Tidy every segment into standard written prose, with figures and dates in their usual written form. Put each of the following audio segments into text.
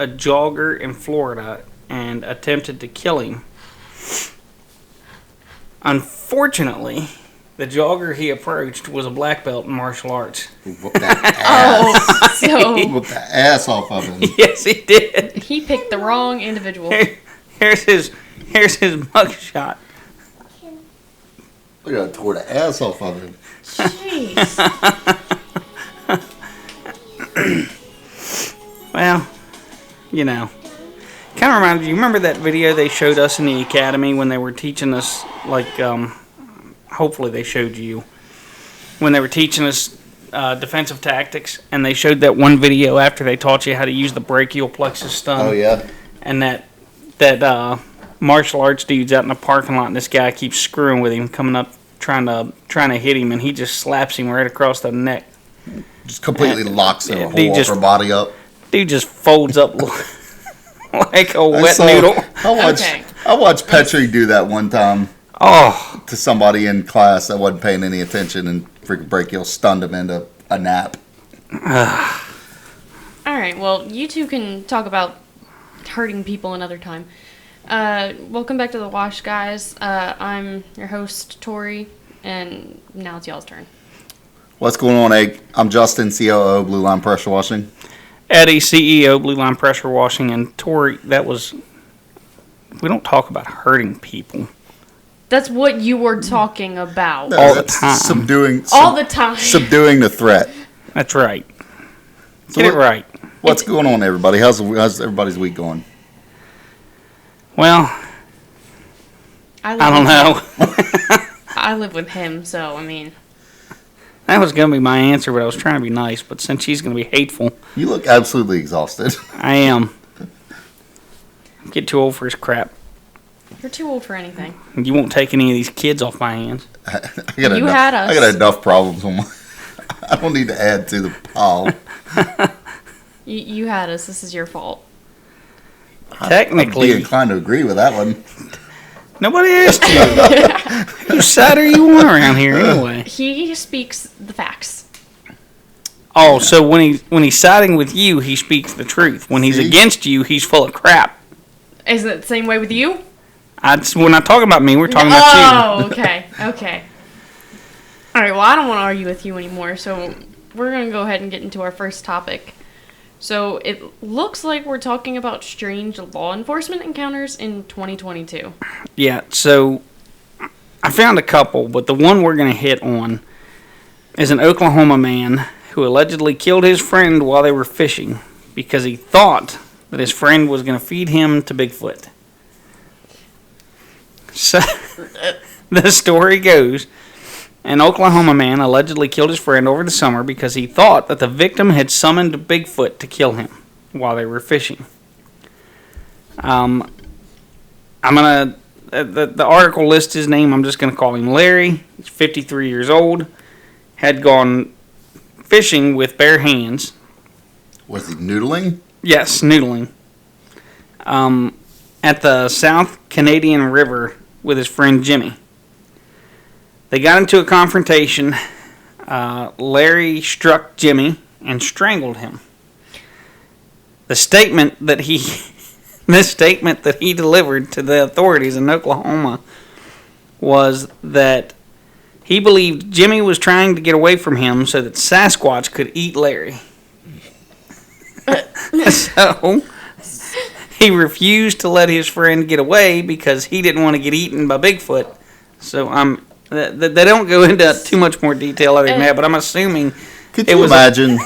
a jogger in Florida and attempted to kill him. Unfortunately, the jogger he approached was a black belt in martial arts. Whooped that ass. Whooped the ass off of him. Yes, he did. He picked the wrong individual. Here's his mugshot. Look at that, tore the ass off of him. Jeez. Well, you know, kind of reminded you. Remember that video they showed us in the academy when they were teaching us, like, hopefully they showed you, when they were teaching us defensive tactics, and they showed that one video after they taught you how to use the brachial plexus stun. Oh, yeah. And that martial arts dude's out in the parking lot, and this guy keeps screwing with him, coming up, trying to hit him, and he just slaps him right across the neck. Just completely locks the whole just, upper body up. Dude just folds up like a wet noodle. I watched Petrie do that one time. Oh, to somebody in class that wasn't paying any attention, and freaking brachial stunned him into a nap. All right, well, you two can talk about hurting people another time. Welcome back to The Wash, guys. I'm your host, Tori, and now it's y'all's turn. What's going on, Egg? I'm Justin, COO, Blue Line Pressure Washing. Eddie, CEO, Blue Line Pressure Washing, and Tori, we don't talk about hurting people. That's what you were talking about. All the time. All the time. Subduing the threat. That's right. Get it right. What's going on, everybody? How's everybody's week going? Well, I don't know. I live with him, so, I mean... That was going to be my answer, but I was trying to be nice. But since she's going to be hateful... You look absolutely exhausted. I am. I get too old for his crap. You're too old for anything. You won't take any of these kids off my hands. Had us. I got enough problems on my... I don't need to add to the pile. You had us. This is your fault. Technically... I'm inclined to agree with that one. Nobody asked you. Whose side are you on around here anyway? He speaks the facts. Oh, so when he's siding with you, he speaks the truth. When he's against you, he's full of crap. Is it the same way with you? We're not talking about me. We're talking about you. Oh, okay. All right, well, I don't want to argue with you anymore, so we're going to go ahead and get into our first topic. So it looks like we're talking about strange law enforcement encounters in 2022. Yeah, so I found a couple, but the one we're going to hit on is an Oklahoma man who allegedly killed his friend while they were fishing because he thought that his friend was going to feed him to Bigfoot. So the story goes, an Oklahoma man allegedly killed his friend over the summer because he thought that the victim had summoned Bigfoot to kill him while they were fishing. I'm gonna the article lists his name. I'm just gonna call him Larry. He's 53 years old. Had gone fishing with bare hands. Was he noodling? Yes, noodling. At the South Canadian River with his friend Jimmy. They got into a confrontation. Larry struck Jimmy and strangled him. The statement that he delivered to the authorities in Oklahoma was that he believed Jimmy was trying to get away from him so that Sasquatch could eat Larry. So he refused to let his friend get away because he didn't want to get eaten by Bigfoot. So they don't go into too much more detail other than that, but I'm assuming. Could you imagine?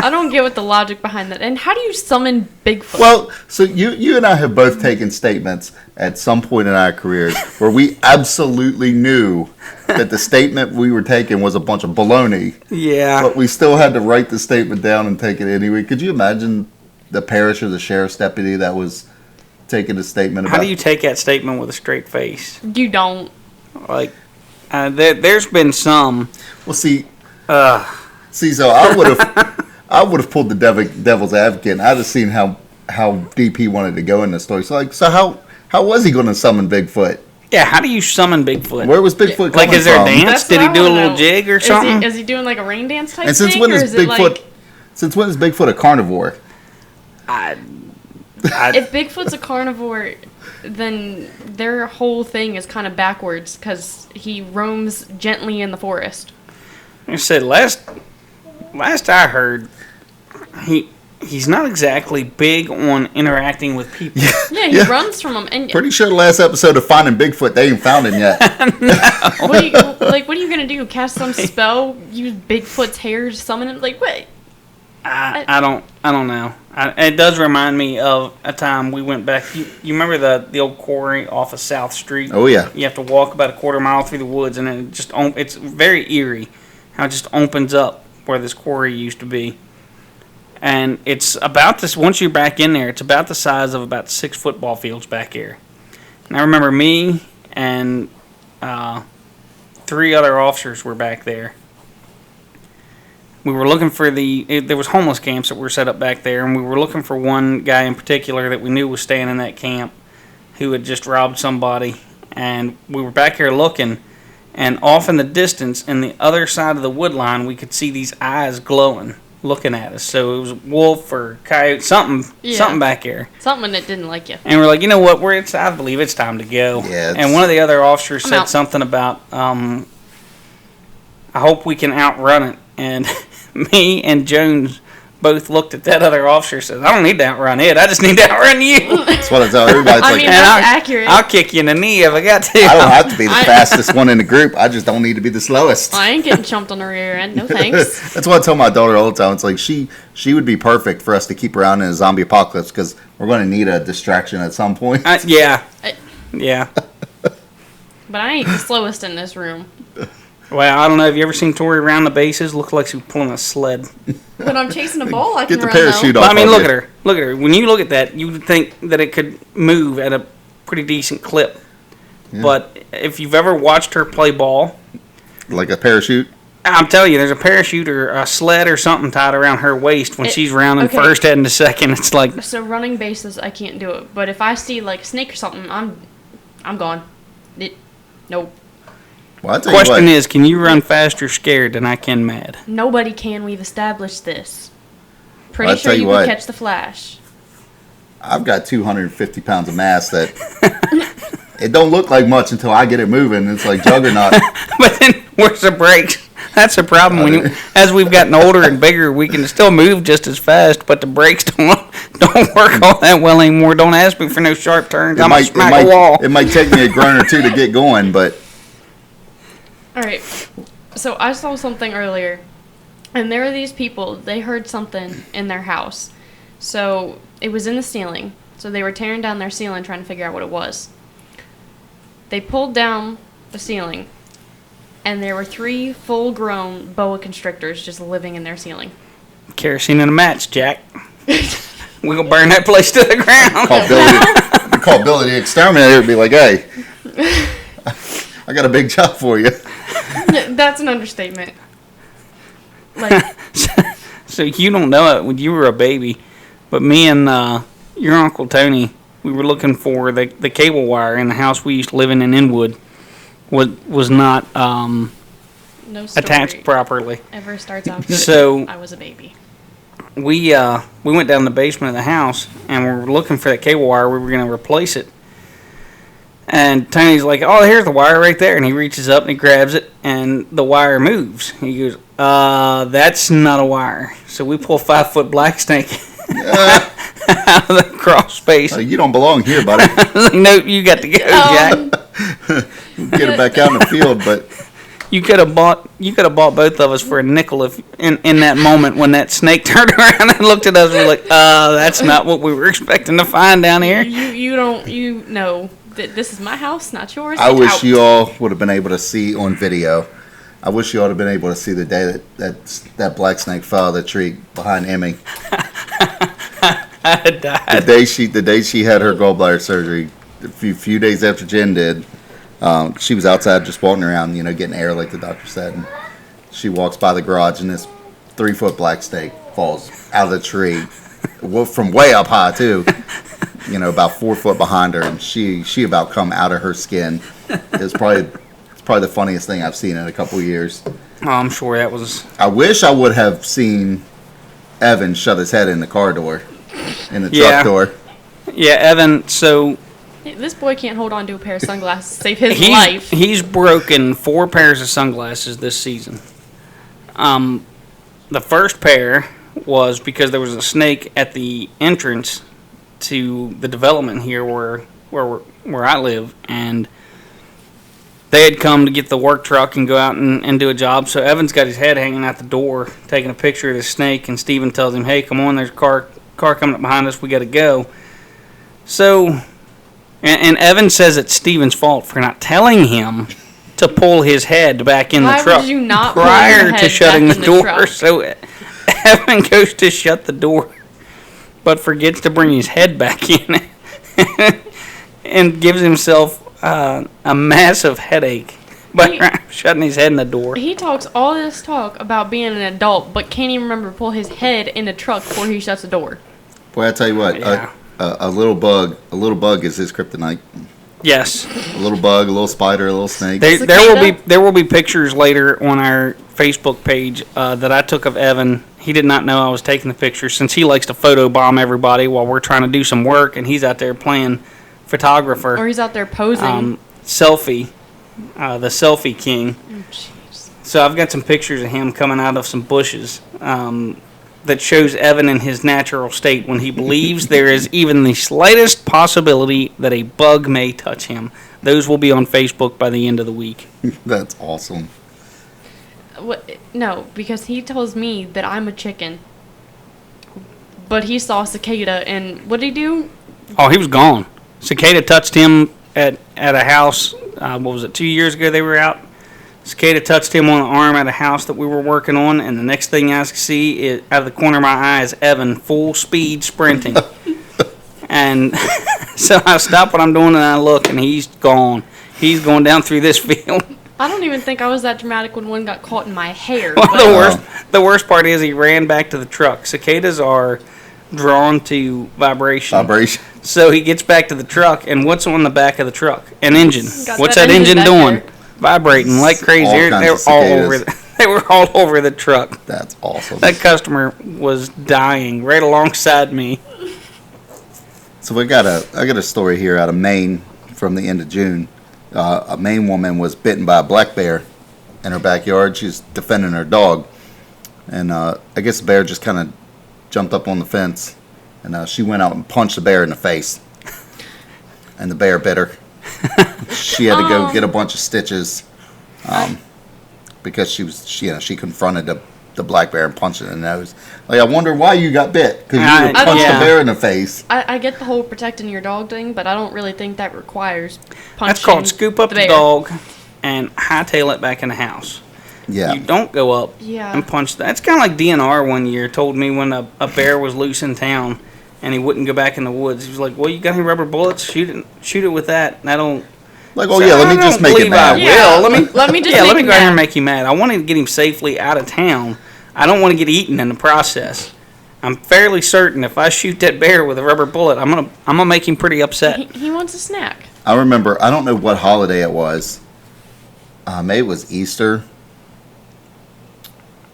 I don't get what the logic behind that. And how do you summon Bigfoot? Well, so you and I have both taken statements at some point in our careers where we absolutely knew that the statement we were taking was a bunch of baloney. Yeah. But we still had to write the statement down and take it anyway. Could you imagine the parish or the sheriff's deputy that was taking a statement about... How do you take that statement with a straight face? You don't. Like, there's been some... Well, see, so I would have pulled the devil's advocate, and I'd have seen how deep he wanted to go in the story. So how was he going to summon Bigfoot? Yeah, how do you summon Bigfoot? Where was Bigfoot coming from? Like, is there a dance? Did he do a little jig or something? Is he doing like a rain dance type thing? And since when is Bigfoot a carnivore? If Bigfoot's a carnivore, then their whole thing is kind of backwards because he roams gently in the forest. Like I said, last I heard, he's not exactly big on interacting with people. Yeah, he runs from them. And Pretty sure the last episode of Finding Bigfoot, they ain't found him yet. what are you gonna do? Cast some spell? Use Bigfoot's hair to summon him? Like what? I don't know. It does remind me of a time we went back. You remember the old quarry off of South Street? Oh, yeah. You have to walk about a quarter mile through the woods, and then it's very eerie how it just opens up where this quarry used to be. And it's about this, once you're back in there, it's about the size of about 6 football fields back here. And I remember me and 3 other officers were back there. We were looking for there was homeless camps that were set up back there, and we were looking for one guy in particular that we knew was staying in that camp who had just robbed somebody. And we were back here looking, and off in the distance, in the other side of the wood line, we could see these eyes glowing, looking at us. So it was wolf or coyote, something back here. Something that didn't like you. And we're like, you know what? I believe it's time to go. Yeah, and one of the other officers said out. something about, I hope we can outrun it. And me and Jones both looked at that other officer and said, I don't need to outrun it. I just need to outrun you. That's what I tell everybody. I mean, that's accurate. I'll kick you in the knee if I got to. I don't have to be the fastest one in the group. I just don't need to be the slowest. I ain't getting chumped on the rear end. No thanks. That's what I tell my daughter all the time. It's like she would be perfect for us to keep around in a zombie apocalypse because we're going to need a distraction at some point. Yeah. But I ain't the slowest in this room. Well, I don't know. Have you ever seen Tori around the bases? Looked like she was pulling a sled. When I'm chasing a ball, I can Get the run parachute though. off. Well, I mean, look at her. Look at her. When you look at that, you would think that it could move at a pretty decent clip. Yeah. But if you've ever watched her play ball, like a parachute, I'm telling you, there's a parachute or a sled or something tied around her waist when she's rounding first, heading to second. It's like running bases, I can't do it. But if I see like a snake or something, I'm gone. Nope. Well, the question is, can you run faster scared than I can mad? Nobody can. We've established this. Pretty sure you can catch the Flash. I've got 250 pounds of mass that it don't look like much until I get it moving. It's like Juggernaut. But then where's the brakes? That's a problem. As we've gotten older and bigger, we can still move just as fast, but the brakes don't work all that well anymore. Don't ask me for no sharp turns. I might smack a wall. It might take me a grunt or two to get going, but... All right, so I saw something earlier, and there were these people, they heard something in their house. So it was in the ceiling, so they were tearing down their ceiling trying to figure out what it was. They pulled down the ceiling, and there were 3 full-grown boa constrictors just living in their ceiling. Kerosene and a match, Jack. We're going to burn that place to the ground. Call Billy the exterminator and be like, hey, I got a big job for you. That's an understatement. Like, so you don't know it when you were a baby, but me and your Uncle Tony, we were looking for the cable wire in the house we used to live in Inwood. Was not no attached properly. Ever starts out good. So I was a baby. We went down the basement of the house and we were looking for that cable wire. We were going to replace it. And Tony's like, oh, here's the wire right there. And he reaches up and he grabs it, and the wire moves. He goes, that's not a wire. So we pull 5-foot black snake out of the crawl space. You don't belong here, buddy. Like, no, you got to go, Jack. Get it back out in the field, but you could have bought both of us for a nickel if in that moment when that snake turned around and looked at us. We're like, that's not what we were expecting to find down here. You know. This is my house, not yours. I wish you all would have been able to see on video. I wish you all would have been able to see the day that black snake fell out of the tree behind Emmy. I died. The day she had her gallbladder surgery, a few days after Jen did, she was outside just walking around, getting air like the doctor said. And she walks by the garage, and this 3-foot black snake falls out of the tree, from way up high too. About 4 foot behind her, and she about come out of her skin. It's probably the funniest thing I've seen in a couple of years. Oh, I'm sure that was. I wish I would have seen Evan shut his head in the car door, in the truck door. Yeah, Evan. So This boy can't hold on to a pair of sunglasses to save his he's life. he's broken 4 pairs of sunglasses this season. The first pair was because there was a snake at the entrance to the development here where I live, and they had come to get the work truck and go out and do a job. So Evan's got his head hanging out the door, taking a picture of the snake, and Steven tells him, "Hey, come on, there's a car coming up behind us. We got to go." So, and Evan says it's Steven's fault for not telling him to pull his head back in Why the truck would you not pull your prior head to shutting back the in the door. truck? So Evan goes to shut the door, but forgets to bring his head back in, and gives himself a massive headache by shutting his head in the door. He talks all this talk about being an adult, but can't even remember to pull his head in the truck before he shuts the door. Boy, I tell you what, Yeah. a little bug is his kryptonite. Yes. A little bug, a little spider, a little snake. There will be pictures later on our Facebook page that I took of Evan. He did not know I was taking the pictures since he likes to photobomb everybody while we're trying to do some work, and he's out there playing photographer. Or he's out there posing. Selfie, the selfie king. Oh, jeez. So I've got some pictures of him coming out of some bushes that shows Evan in his natural state when he believes there is even the slightest possibility that a bug may touch him. Those will be on Facebook by the end of the week. That's awesome. What? No, because he tells me that I'm a chicken. But he saw cicada, and what did he do? Oh, he was gone. Cicada touched him at a house. What was it, 2 years ago they were out? Cicada touched him on the arm at a house that we were working on, and the next thing I see is, out of the corner of my eye, is Evan full speed sprinting. And so I stop what I'm doing and I look, and he's gone. He's going down through this field. I don't even think I was that dramatic when one got caught in my hair. Well, the worst part is he ran back to the truck. Cicadas are drawn to vibration. So he gets back to the truck, and what's on the back of the truck? An engine. What's that engine doing? There. Vibrating like crazy. They were all over the truck. That's awesome. That customer was dying right alongside me. So I got a story here out of Maine from the end of June. A Maine woman was bitten by a black bear in her backyard. She was defending her dog, and I guess the bear just kind of jumped up on the fence, and she went out and punched the bear in the face, and the bear bit her. She had to go get a bunch of stitches because she confronted the black bear and punched it in the nose. Like, I wonder why you got bit, because you punched the bear in the face. I get the whole protecting your dog thing, but I don't really think that requires punching. That's called scoop up the dog and hightail it back in the house. Yeah. You don't go up and punch that. It's kind of like DNR one year told me when a bear was loose in town and he wouldn't go back in the woods. He was like, "Well, you got any rubber bullets? Shoot it with that." And I don't. Like, oh yeah, let me just make it mad. Let me let me just let me go out here and make you mad. I want to get him safely out of town. I don't want to get eaten in the process. I'm fairly certain if I shoot that bear with a rubber bullet, I'm gonna make him pretty upset. He wants a snack. I remember. I don't know what holiday it was. Maybe it was Easter.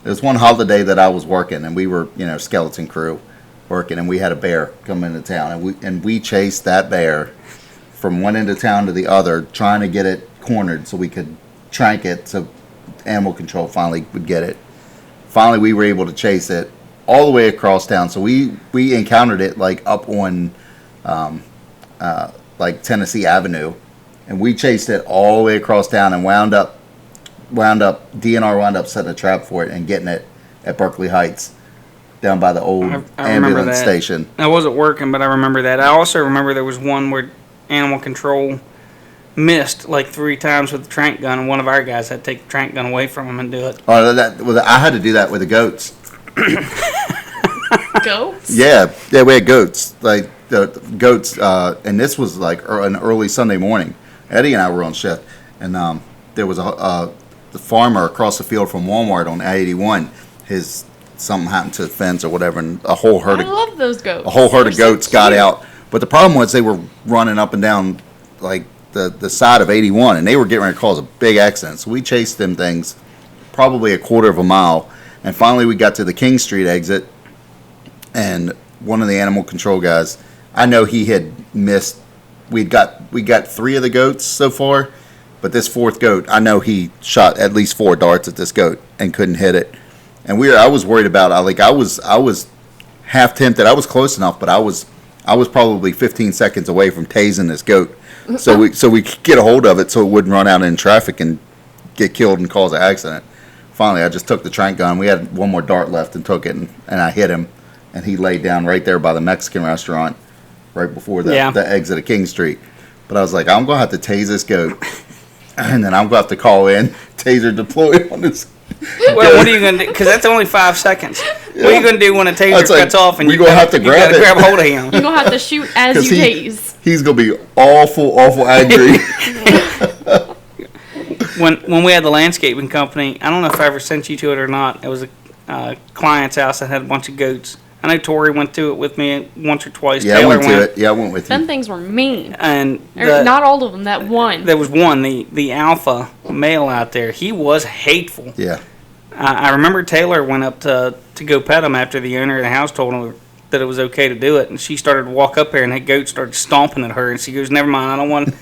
It was one holiday that I was working, and we were, skeleton crew working, and we had a bear come into town, and we chased that bear from one end of town to the other, trying to get it cornered so we could trank it so animal control finally would get it. Finally, we were able to chase it all the way across town. So we encountered it like up on like Tennessee Avenue, and we chased it all the way across town and wound up DNR wound up setting a trap for it and getting it at Berkeley Heights, down by the old ambulance station. I wasn't working, but I remember that. I also remember there was one where animal control missed like 3 times with the trank gun, and one of our guys had to take the trank gun away from him and do it. Oh, I had to do that with the goats. Goats? Yeah, we had goats. Like the goats, and this was like an early Sunday morning. Eddie and I were on shift, and there was the farmer across the field from Walmart on I-81. Something happened to the fence or whatever, and a whole herd love those goats. A whole herd of goats got out. But the problem was they were running up and down like the side of 81, and they were getting ready to cause a big accident. So we chased them things probably a quarter of a mile, and finally we got to the King Street exit, and one of the animal control guys, I know he had missed. We got 3 of the goats so far, but this 4th goat, I know he shot at least 4 darts at this goat and couldn't hit it. And I was worried about. I was half tempted. I was close enough, but I was probably 15 seconds away from tasing this goat, so we could get a hold of it so it wouldn't run out in traffic and get killed and cause an accident. Finally, I just took the trank gun. We had one more dart left and took it, and I hit him, and he laid down right there by the Mexican restaurant, right before the exit of King Street. But I was like, I'm gonna have to tase this goat, and then I'm gonna have to call in taser deployed on this. Well, what are you gonna do? Because that's only 5 seconds. Yeah. What are you gonna do when a taser cuts off and you're gonna have to grab hold of him? You're gonna have to shoot as you tase. He's gonna be awful angry. When we had the landscaping company, I don't know if I ever sent you to it or not. It was a client's house that had a bunch of goats. I know Tori went to it with me once or twice. Yeah, Taylor I went to it. Yeah, I went with you. Them things were mean. And not all of them. That one. There was one, the alpha male out there. He was hateful. Yeah. I remember Taylor went up to go pet him after the owner of the house told her that it was okay to do it, and she started to walk up there, and that goat started stomping at her, and she goes, "Never mind, I don't want to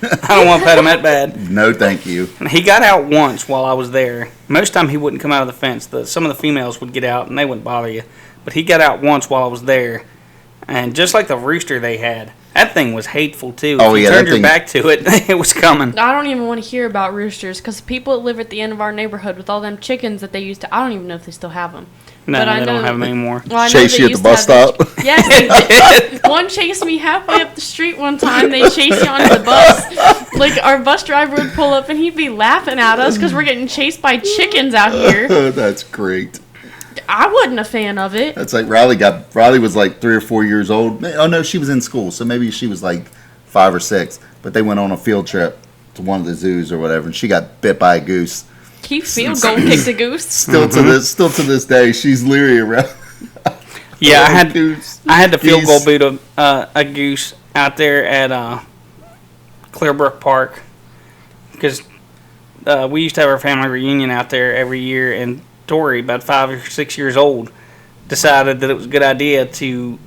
pet him that bad." No, thank you. And he got out once while I was there. Most time he wouldn't come out of the fence. Some of the females would get out, and they wouldn't bother you, but he got out once while I was there, and just like the rooster they had. That thing was hateful, too. Oh, if you turned your back to it, it was coming. I don't even want to hear about roosters, because people that live at the end of our neighborhood with all them chickens that they used to, I don't even know if they still have them. No, but they don't have them anymore. Well, chase you at the bus stop? Yes, they did. One chased me halfway up the street one time. They chased you onto the bus. Like, our bus driver would pull up, and he'd be laughing at us because we're getting chased by chickens out here. That's great. I wasn't a fan of it. That's like Riley was like 3 or 4 years old. Oh, no, she was in school, so maybe she was like 5 or 6. But they went on a field trip to one of the zoos or whatever, and she got bit by a goose. Keep field goal kicked a goose. Still to this day, she's leery around. Yeah, I had the field goal boot a goose out there at Clearbrook Park because we used to have our family reunion out there every year, and Tori, about 5 or 6 years old, decided that it was a good idea to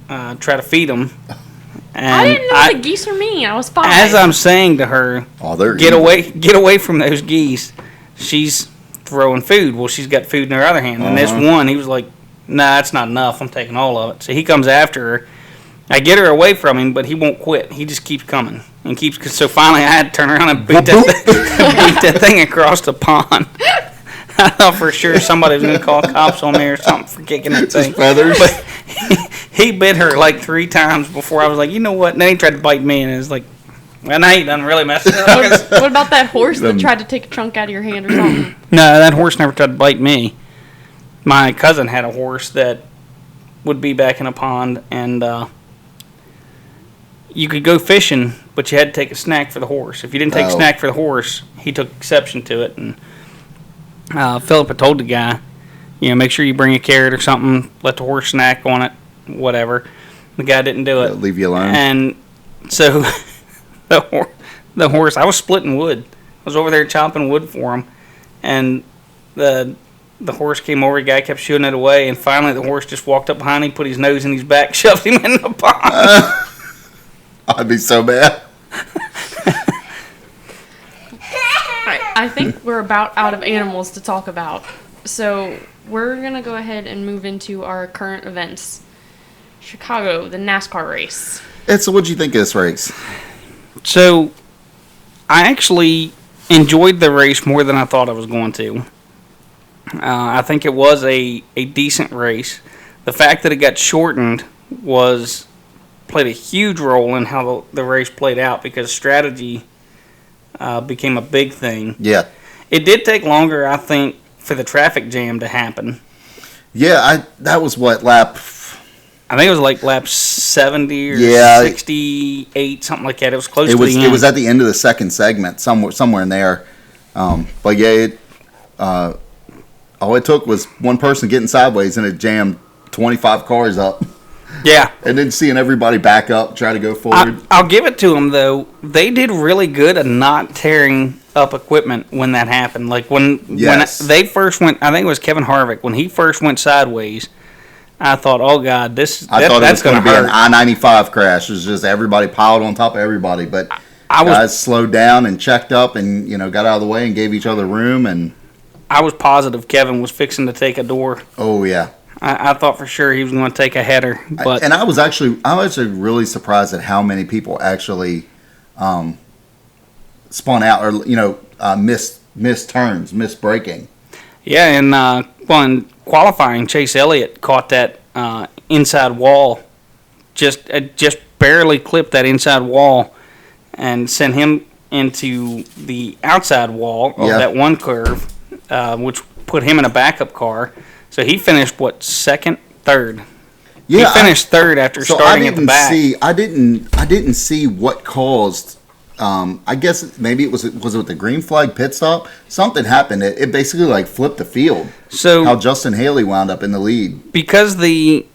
try to feed them. And I didn't know the geese were mean. I was 5. As I'm saying to her, get away from those geese. She's throwing food. Well, she's got food in her other hand. And this one, he was like, "Nah, that's not enough. I'm taking all of it." So he comes after her. I get her away from him, but he won't quit. He just keeps coming and keeps. So finally, I had to turn around and beat that thing across the pond. I thought for sure somebody was going to call cops on me or something for kicking that thing. Feathers. But he bit her like 3 times before I was like, you know what? And then he tried to bite me, and it was like, well, now he done really messed up. What about that horse that tried to take a chunk out of your hand or something? No, that horse never tried to bite me. My cousin had a horse that would be back in a pond, and you could go fishing, but you had to take a snack for the horse. If you didn't take a snack for the horse, he took exception to it. And Philip had told the guy, make sure you bring a carrot or something, let the horse snack on it, whatever. The guy didn't do it. Leave you alone. And so the horse, I was splitting wood. I was over there chopping wood for him, and the horse came over. The guy kept shooting it away, and finally the horse just walked up behind him, put his nose in his back, shoved him in the pond. I'd be so bad. I think we're about out of animals to talk about. So we're going to go ahead and move into our current events. Chicago, the NASCAR race. So what'd you think of this race? So I actually enjoyed the race more than I thought I was going to. I think it was a decent race. The fact that it got shortened played a huge role in how the race played out because strategy became a big thing. Yeah. It did take longer, I think, for the traffic jam to happen. Yeah, that was what, lap... I think it was like lap 70 or 68, something like that. It was close to the end. It was at the end of the second segment, somewhere in there. But yeah, all it took was one person getting sideways and it jammed 25 cars up. Yeah. And then seeing everybody back up, try to go forward. I'll give it to them, though. They did really good at not tearing up equipment when that happened. Like when they first went, I think it was Kevin Harvick, when he first went sideways, I thought, oh God, I thought it was going to be an hurt. I-95 crash. It was just everybody piled on top of everybody. But guys slowed down and checked up and, got out of the way and gave each other room. And I was positive Kevin was fixing to take a door. Oh, yeah. I thought for sure he was going to take a header. But I was actually really surprised at how many people actually spun out or, missed turns, missed braking. Yeah, and in qualifying, Chase Elliott caught that inside wall, just barely clipped that inside wall, and sent him into the outside wall of that one curve, which put him in a backup car. So he finished second, third. Yeah, he finished third after starting at the back. I didn't see what caused. I guess maybe was it with the green flag pit stop? Something happened. It basically flipped the field. So how Justin Haley wound up in the lead because NASCAR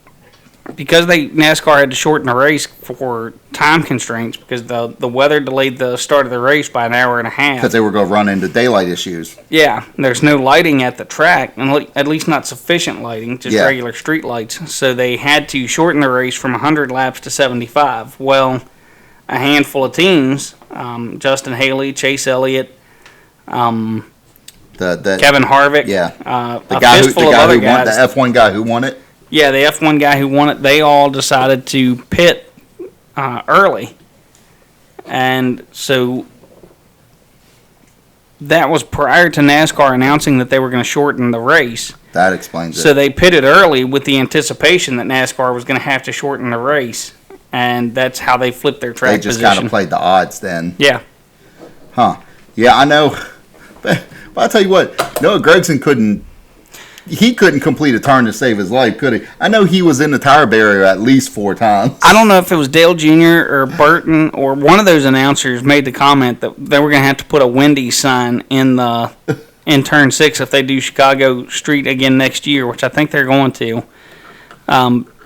had to shorten the race for time constraints because the weather delayed the start of the race by an hour and a half. Because they were going to run into daylight issues. Yeah, there's no lighting at the track, and at least not sufficient lighting, just regular street lights. So they had to shorten the race from 100 laps to 75. Well, a handful of teams, Justin Haley, Chase Elliott, Kevin Harvick, the guy who won, the F1 guy who won it. Yeah, the F1 guy who won it, they all decided to pit early. And so that was prior to NASCAR announcing that they were going to shorten the race. That explains it. So they pitted early with the anticipation that NASCAR was going to have to shorten the race. And that's how they flipped their track position. They just kind of played the odds then. Yeah. Huh. Yeah, I know. But I'll tell you what, Noah Gragson couldn't complete a turn to save his life, could he? I know he was in the tire barrier at least 4 times. I don't know if it was Dale Jr. or Burton or one of those announcers made the comment that they were going to have to put a Wendy's sign in turn 6 if they do Chicago Street again next year, which I think they're going to.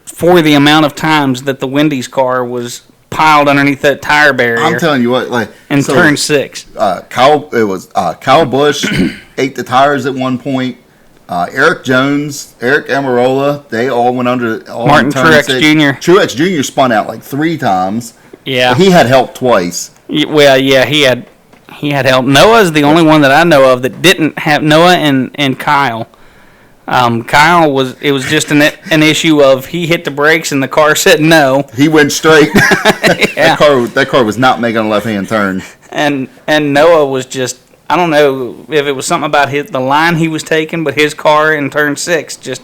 For the amount of times that the Wendy's car was piled underneath that tire barrier. I'm telling you what, turn 6. Kyle Busch ate the tires at one point. Eric Jones, Eric Amarola, they all went under. Martin Truex Jr. Truex Jr. spun out 3 times. Yeah, he had help twice. Well, yeah, he had help. Noah's the only one that I know of that didn't have Noah and Kyle. Kyle was just an issue of he hit the brakes and the car said no. He went straight. Yeah. That car was not making a left-hand turn. And Noah was just, I don't know if it was something about the line he was taking, but his car in turn 6 just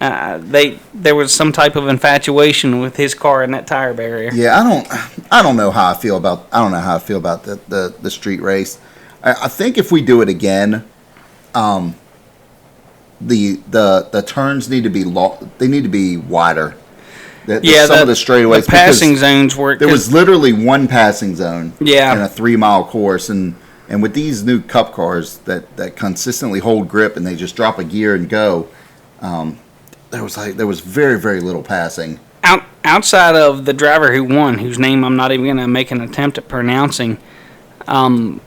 there was some type of infatuation with his car in that tire barrier. Yeah, I don't know how I feel about the street race. I think if we do it again, the turns need to be they need to be wider. Some of the straightaways. The passing zones were. There was literally one passing zone. Yeah. In a 3-mile course, and with these new Cup cars that consistently hold grip and they just drop a gear and go, there was very, very little passing. Outside of the driver who won, whose name I'm not even going to make an attempt at pronouncing, who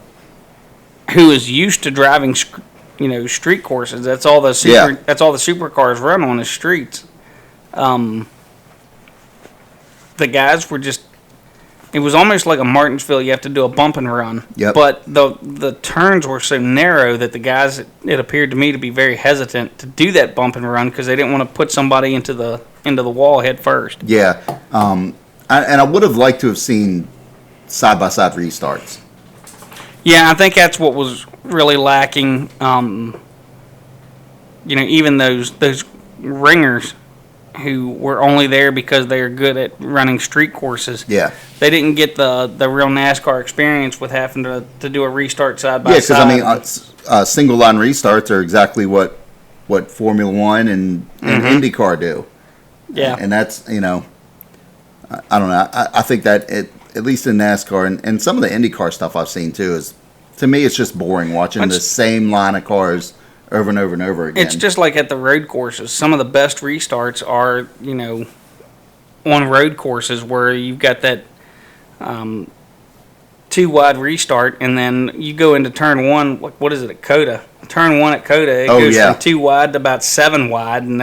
is used to driving, street courses. That's all the supercars run on the streets. The guys were just. It was almost like a Martinsville. You have to do a bump and run. Yep. But the turns were so narrow that the guys, it appeared to me, to be very hesitant to do that bump and run because they didn't want to put somebody into the wall head first. Yeah. And I would have liked to have seen side-by-side restarts. Yeah, I think that's what was really lacking. Even those ringers who were only there because they are good at running street courses. Yeah. They didn't get the real NASCAR experience with having to do a restart side by side. Yeah, because single line restarts are exactly what Formula One and IndyCar do. Yeah. And that's, I don't know. I think that at least in NASCAR and some of the IndyCar stuff I've seen too is, to me, it's just boring watching the same line of cars over and over and over again. It's just like at the road courses. Some of the best restarts are, on road courses where you've got that 2-wide restart, and then you go into turn 1. What is it at COTA? Turn 1 at COTA, it goes from 2 wide to about 7 wide, and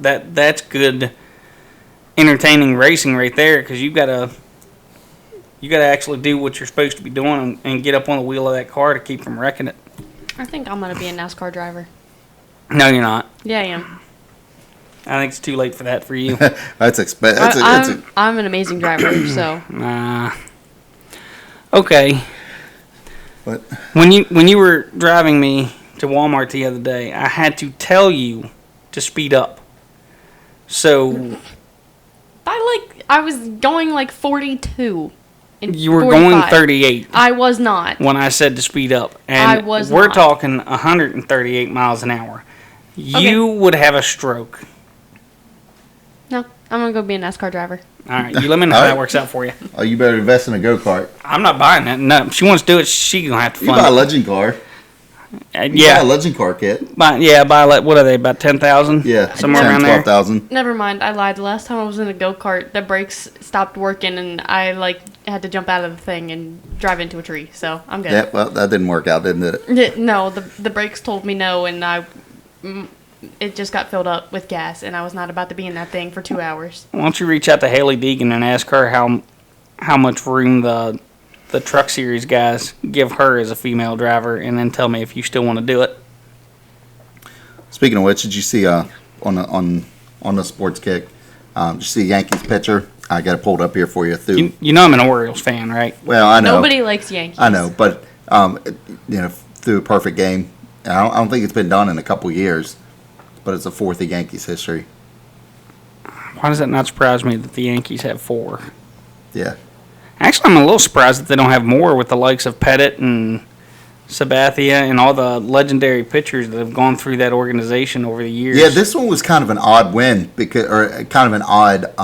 that's good, entertaining racing right there because you gotta actually do what you're supposed to be doing and get up on the wheel of that car to keep from wrecking it. I think I'm gonna be a NASCAR driver. No, you're not. Yeah, I am. I think it's too late for that for you. I'm an amazing driver, so. Okay. What? When you were driving me to Walmart the other day, I had to tell you to speed up. So I was going like 42. you were 45. going 38 I was not. when I said to speed up, and I was we're not. talking 138 miles an hour. You would have a stroke. No, I'm gonna go be a NASCAR driver. All right, you let me know how that works out for you. Oh, you better invest in a go-kart. I'm not buying that. No, if she wants to do it, she gonna have to You fund buy a it. legend car. You buy Yeah, a legend car kit. buy what are they, about 10,000? Yeah, somewhere 10, around there. 12,000. Never mind, I lied. The last time I was in a go-kart, the brakes stopped working and I had to jump out of the thing and drive into a tree. So I'm good. Yeah, well, that didn't work out, didn't it? No, the brakes told me no, and it just got filled up with gas, and I was not about to be in that thing for 2 hours. Why don't you reach out to Haley Deegan and ask her how much room the Truck Series guys give her as a female driver, and then tell me if you still want to do it. Speaking of which, did you see on the sports kick? Did you see Yankees pitcher? I got it pulled up here for you. You know I'm an Orioles fan, right? Well, I know. Nobody likes Yankees. I know, but through a perfect game. I don't think it's been done in a couple years, but it's the fourth in Yankees history. Why does that not surprise me that the Yankees have 4? Yeah. Actually, I'm a little surprised that they don't have more with the likes of Pettit and Sabathia and all the legendary pitchers that have gone through that organization over the years. Yeah, this one was kind of an odd win or kind of an odd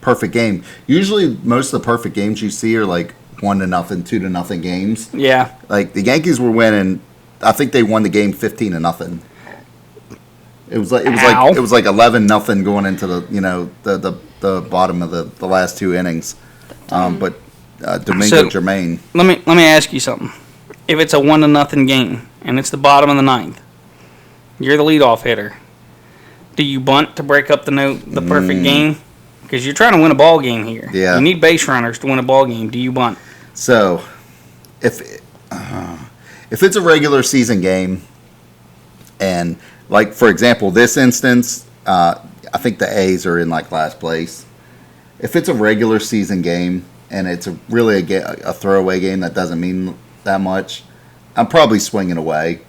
perfect game. Usually, most of the perfect games you see are like 1-0, 2-0 games. Yeah. Like the Yankees were winning. I think they won the game 15-0. It was like 11-0 going into the bottom of the last 2 innings. But Domingo Germain. Let me ask you something. If it's a 1-0 game and it's the bottom of the 9th, you're the leadoff hitter. Do you bunt to break up the perfect game? Because you're trying to win a ball game here. Yeah. You need base runners to win a ball game. Do you bunt? So, if it's a regular season game, and like for example, this instance, I think the A's are in like last place. If it's a regular season game and it's really a throwaway game that doesn't mean that much, I'm probably swinging away.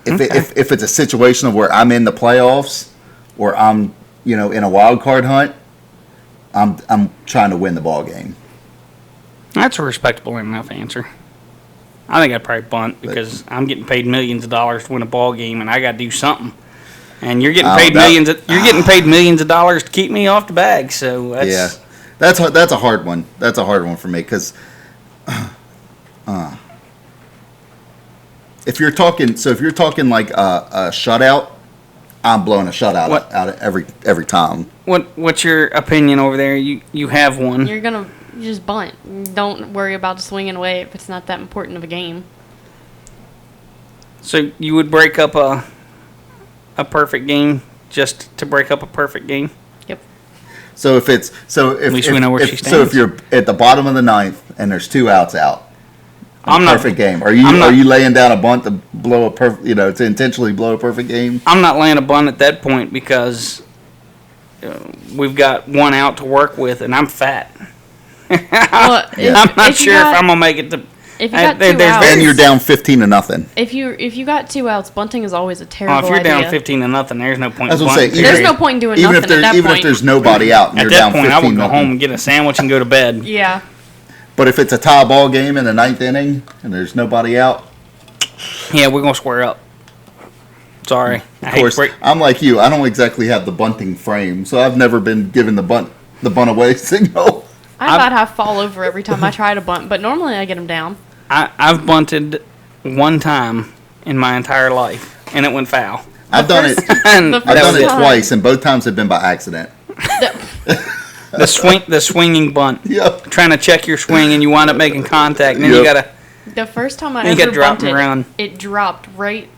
If it's a situation of where I'm in the playoffs or I'm in a wild card hunt, I'm trying to win the ball game. That's a respectable enough answer. I think I'd probably bunt because I'm getting paid millions of dollars to win a ball game, and I got to do something. And you're getting paid millions of dollars to keep me off the bag. So that's a hard one. That's a hard one for me because if you're talking like a shutout, I'm blowing a shutout out every time. What's your opinion over there? You have one. You just bunt. Don't worry about swinging away if it's not that important of a game. So you would break up a perfect game just to break up a perfect game? Yep. So if we know where she stands. So if you're at the bottom of the 9th and there's 2 outs out, perfect game. Are you laying down a bunt to blow to intentionally blow a perfect game? I'm not laying a bunt at that point because we've got 1 out to work with, and I'm fat. Well, I'm not sure if I'm gonna make it to. If you got 2 outs, and you're down 15-0. If you got 2 outs, bunting is always a terrible idea. If you're down 15-0, there's no point. That's what I'm saying. There's no point in doing even nothing at that even point. if there's nobody out, and At you're that down point, 15-0. I would go home and get a sandwich and go to bed. Yeah. But if it's a tie ball game in the 9th inning and there's nobody out, yeah, we're gonna square up. Sorry. Of course, I'm like you. I don't exactly have the bunting frame, so I've never been given the bunt away signal. I about have fall over every time I try to bunt, but normally I get them down. I've bunted 1 time in my entire life, and it went foul. I've done it twice, and both times have been by accident. The swinging bunt. Yep. Trying to check your swing, and you wind up making contact, and then you gotta. The first time I You ever got dropped bunted, around. it dropped right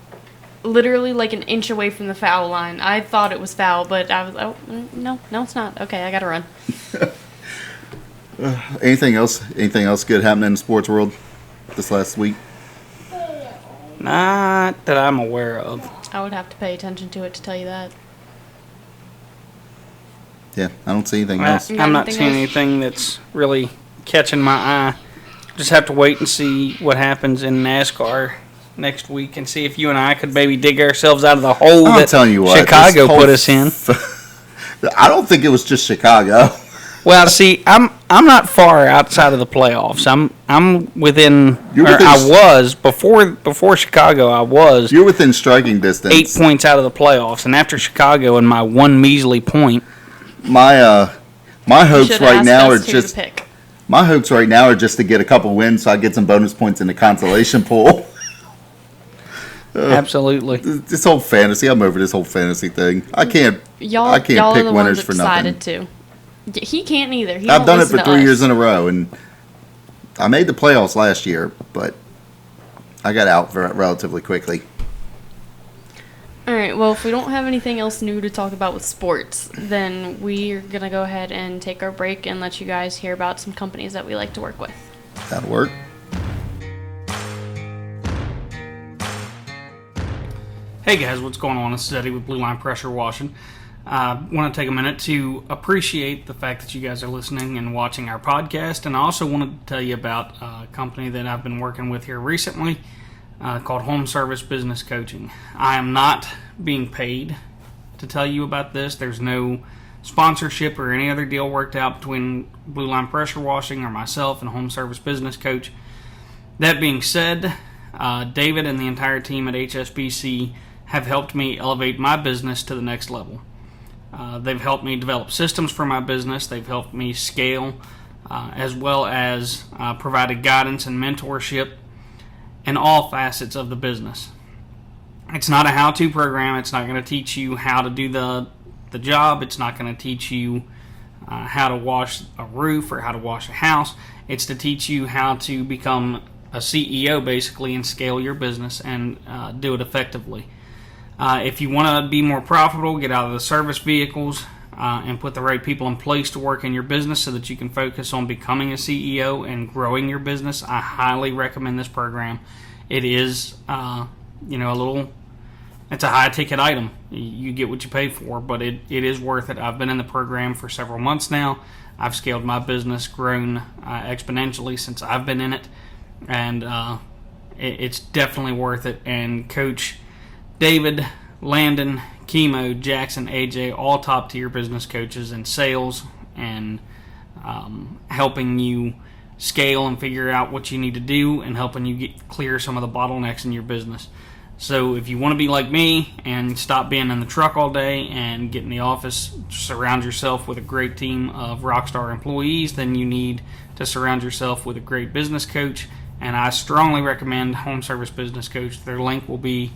literally like an inch away from the foul line. I thought it was foul, but I was, no, it's not. Okay, I gotta run. Anything else? Anything else good happening in the sports world this last week? Not that I'm aware of. I would have to pay attention to it to tell you that. Yeah, I don't see anything else. I'm not seeing anything that's really catching my eye. Just have to wait and see what happens in NASCAR next week and see if you and I could maybe dig ourselves out of the hole I'm that telling you what, Chicago put us in. I don't think it was just Chicago. Well, see, I'm not far outside of the playoffs. I'm within. I was before Chicago. I was. You're within striking distance. 8 points out of the playoffs, and after Chicago and my one measly point. My hopes right now are just. My hopes right now are just to get a couple wins so I get some bonus points in the consolation pool. Absolutely. This whole fantasy, I'm over this whole fantasy thing. I can't pick winners for nothing. To. He can't either. I've done it for 3 years in a row, and I made the playoffs last year, but I got out relatively quickly. All right, well, if we don't have anything else new to talk about with sports, then we're going to go ahead and take our break and let you guys hear about some companies that we like to work with. That'll work. Hey guys, what's going on? This is Eddie with Blue Line Pressure Washing. I want to take a minute to appreciate the fact that you guys are listening and watching our podcast, and I also wanted to tell you about a company that I've been working with here recently called Home Service Business Coaching. I am not being paid to tell you about this. There's no sponsorship or any other deal worked out between Blue Line Pressure Washing or myself and Home Service Business Coach. That being said, David and the entire team at HSBC have helped me elevate my business to the next level. They've helped me develop systems for my business. They've helped me scale, as well as provided guidance and mentorship in all facets of the business. It's not a how-to program. It's not going to teach you how to do the job. It's not going to teach you how to wash a roof or how to wash a house. It's to teach you how to become a CEO, basically, and scale your business and do it effectively. If you want to be more profitable, get out of the service vehicles and put the right people in place to work in your business so that you can focus on becoming a CEO and growing your business, I highly recommend this program. It is, it's a high-ticket item. You get what you pay for, but it is worth it. I've been in the program for several months now. I've scaled my business, grown exponentially since I've been in it, and it's definitely worth it. And Coach David, Landon, Chemo, Jackson, AJ, all top-tier business coaches in sales and helping you scale and figure out what you need to do and helping you clear some of the bottlenecks in your business. So if you want to be like me and stop being in the truck all day and get in the office, surround yourself with a great team of rockstar employees, then you need to surround yourself with a great business coach. And I strongly recommend Home Service Business Coach. Their link will be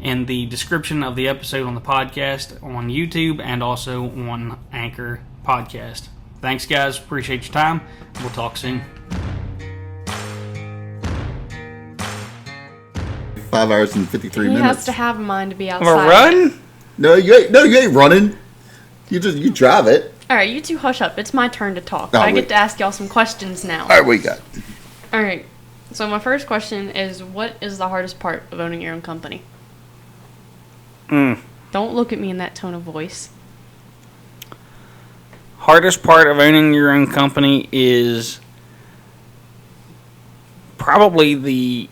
in the description of the episode on the podcast on YouTube and also on Anchor Podcast. Thanks, guys. Appreciate your time. We'll talk soon. 5 hours and 53 minutes. He has to have a mind to be outside. Have a run? No, you ain't running. You drive it. All right, you two hush up. It's my turn to talk. Oh, I get to ask y'all some questions now. All right, what you got? All right. So my first question is, what is the hardest part of owning your own company? Don't look at me in that tone of voice. Hardest part of owning your own company is probably the